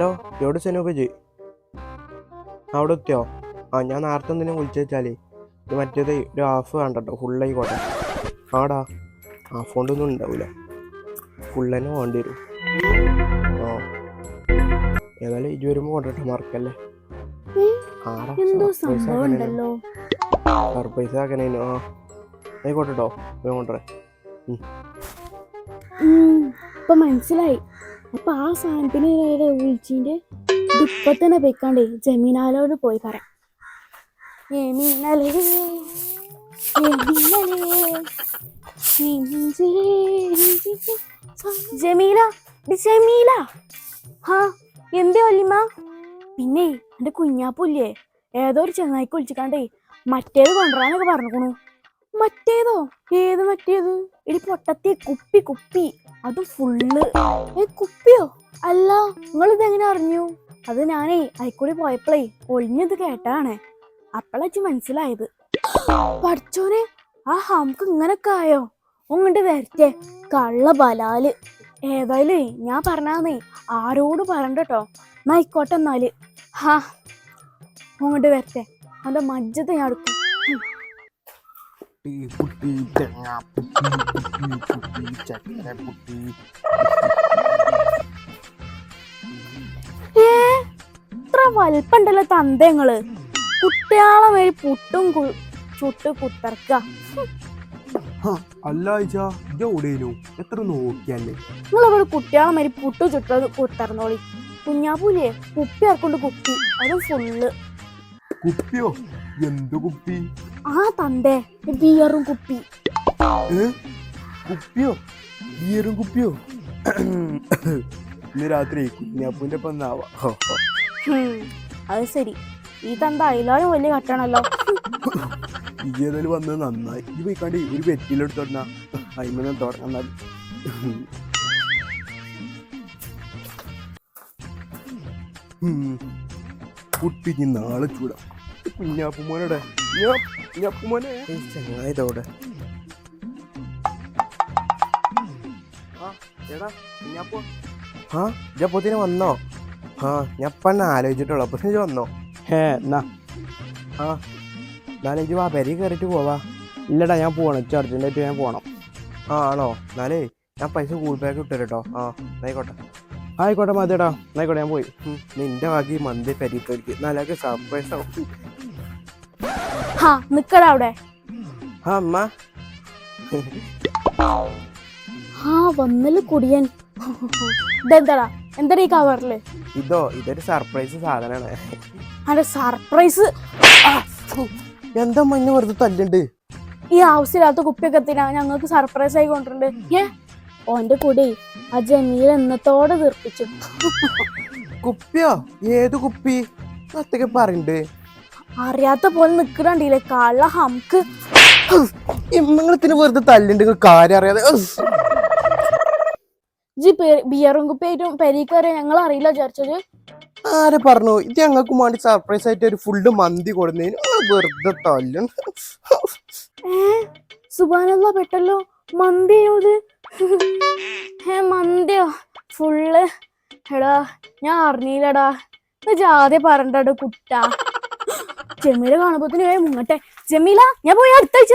Hello, എവിടെ സെനൂപജി? അവിടെ എത്തിയോ? ഞാൻ നേരത്തെ എന്തിനും വിളിച്ചു വെച്ചാലേ ഇത് മറ്റേത് ഒരു ഹാഫ് വേണ്ടട്ടോ, ഫുള്ളായിക്കോട്ടെ. ആടാ, ഹാഫ് കൊണ്ടൊന്നും ഉണ്ടാവില്ല, ഫുൾ തന്നെ വേണ്ടി വരും. ഏതായാലും ഇജ് വരുമ്പോൾ കൊണ്ടിട്ട് മറക്കല്ലേ. സർപ്രൈസ് ആക്കണേനു. ആയിക്കോട്ടെട്ടോ, കൊണ്ടേ. ഇപ്പൊ മനസ്സിലായി. അപ്പൊ ആ സാധനത്തിന് വിളിച്ചിന്റെ ഇപ്പൊ തന്നെ പോയിക്കാണ്ടേ ജമീനാലോട് പോയി പറയാം. ജമീല, ജമീല, എന്തേ വല്യമ്മ? പിന്നെ എന്റെ കുഞ്ഞാപ്പൂല്ലേ ഏതോ ഒരു ചെങ്ങായിക്ക് വിളിച്ചിക്കാണ്ടേ മറ്റേത് കൊണ്ടുവരാനൊക്കെ പറഞ്ഞുക്കണു. മറ്റേതോ? ഏത് മറ്റേത്? ഇടി പൊട്ടത്തി കുപ്പി, കുപ്പി അത് ഫുള്ള്. കുപ്പിയോ? അല്ല, നിങ്ങളിത് എങ്ങനെ അറിഞ്ഞു? അത് ഞാനേ അയക്കൂടി പോയപ്പോഴേ ഒളിഞ്ഞത് കേട്ടാണ്. അപ്പളാച്ച് മനസ്സിലായത്. പഠിച്ചോനെ, ആ ഹംക്ക് ഇങ്ങനൊക്കെ ആയോ? ഒങ്ങണ്ട് വരട്ടെ കള്ള ബലാല്. ഏതായാലും ഞാൻ പറഞ്ഞാന്നേ ആരോട് പറയണ്ടട്ടോ. എന്നായിക്കോട്ടെ എന്നാല്. ഒങ്ങണ്ട് വരട്ടെ, അവന്റെ മജ്ജത്ത് ഞാൻ എടുക്കും. ഇത്ര വലിപ്പണ്ടല്ലോ തന്തങ്ങള്. കുട്ടിയാളെ മേൽ പുട്ടും ചുട്ട് കുത്തർക്ക. അല്ല എത്ര നോക്കിയല്ലേ നിങ്ങളിവിടെ കുട്ടിയാളെ മേൽ പുട്ടു ചുട്ടത് കുത്തർന്നോളി. കുഞ്ഞാപ്പൂലേ കുപ്പി ഇറക്കൊണ്ട് കുപ്പി, അതും ഫുള്ള്. കുപ്പിയോ? എന്ത് കുപ്പി? തന്തേ ബിയറും കുപ്പി. കുപ്പിയോ? ബിയറും കുപ്പിയോ? ഇന്ന് രാത്രി കുഞ്ഞാപ്പൂന്റെ ഒന്നാവാ. അത് ശരി, ഈ തന്ത അതിലാലും വലിയ കട്ടണല്ലോ. ഏതായാലും വന്നത് നന്നായി. ഇത് പോയിക്കാണ്ട് ഒരു വെറ്റിലെടുത്തോണ്ടാ അയിമനം തുടങ്ങാൻ. കുട്ടിക്ക് നാളെ ചൂടാം. കുഞ്ഞാപ്പുമോനോടെ കുഞ്ഞാപ്പുമോനെ ചങ്ങായതോടെ. ഇജപ്പൊത്തിന് വന്നോ? ഞാൻ പന്നെ ആലോചിച്ചിട്ടുള്ളൂ. അപ്പൊ വന്നോ? എന്നാലും ഇജ് വാ, പെരി കയറിയിട്ട് പോവാ. ഇല്ലടാ, ഞാൻ പോകണം, അർജന്റായിട്ട് ഞാൻ പോകണം. ആണോ? എന്നാലേ ഞാൻ പൈസ ഗൂഗിൾ പേക്ക് ഇട്ടുതരട്ടോ. ആയിക്കോട്ടെ. ആയിക്കോട്ടെ മതിടാ, എന്നായിക്കോട്ടെ, ഞാൻ പോയി. നിന്റെ ബാക്കി മന്തി പെരിക്ക് നല്ലൊക്കെ സർപ്രൈസ് ആവും. നിക്കടാ അവിടെ. അമ്മ വന്നല് കുടിയൻ. ഇതെന്താടാ? എന്താ ഈ കവറില്? ഇതൊരു സർപ്രൈസ് സാധനമാണ്. അതെ, സർപ്രൈസ്. എന്താ മഞ്ഞ വെറുതെ തല്ലുണ്ട്? ഈ ആവശ്യമില്ലാത്ത കുപ്പിയൊക്കെ എത്തിനാ ഞങ്ങൾക്ക് സർപ്രൈസ് ആയി കൊണ്ടിട്ടുണ്ട്. ഓന്റെ കൂടെ ആ ജമീല എന്നത്തോടെ തീർപ്പിച്ചു. കുപ്പിയോ? ഏത് കുപ്പി? അത്തൊക്കെ പറയണ്ട്. അറിയാത്ത പോലെ നിക്കണ്ടില്ലേ കള്ള ഹംക്ക്. ഇമ്മങ്ങളത്തിന് വെറുതെ തല്ലുണ്ട്, കാര്യം അറിയാതെ. ബിയറും കുപ്പിയായിട്ടും പെരീക്കറിയാൻ ഞങ്ങൾ അറിയില്ല വിചാരിച്ചത്. ആരെ പറഞ്ഞു? ഇത് ഞങ്ങൾക്ക് വേണ്ടി സർപ്രൈസ് ആയിട്ട് ഒരു ഫുള്ള് മന്തി കൊടുന്നതിന് വെറുതെ തല്ലും. സുബ്ഹാനല്ലാഹ്, പെട്ടല്ലോ. മന്തിയോ ഇത്? മന്തിയോ ഫുള്ള്? എടാ, ഞാൻ അറിഞ്ഞില്ലടാ. ജാതി പറഞ്ഞോ കുട്ട. ജമീല കാണുമ്പോത്തിന് മുങ്ങട്ടെ. ജമീല, ഞാൻ പോയി അടുത്താഴ്ച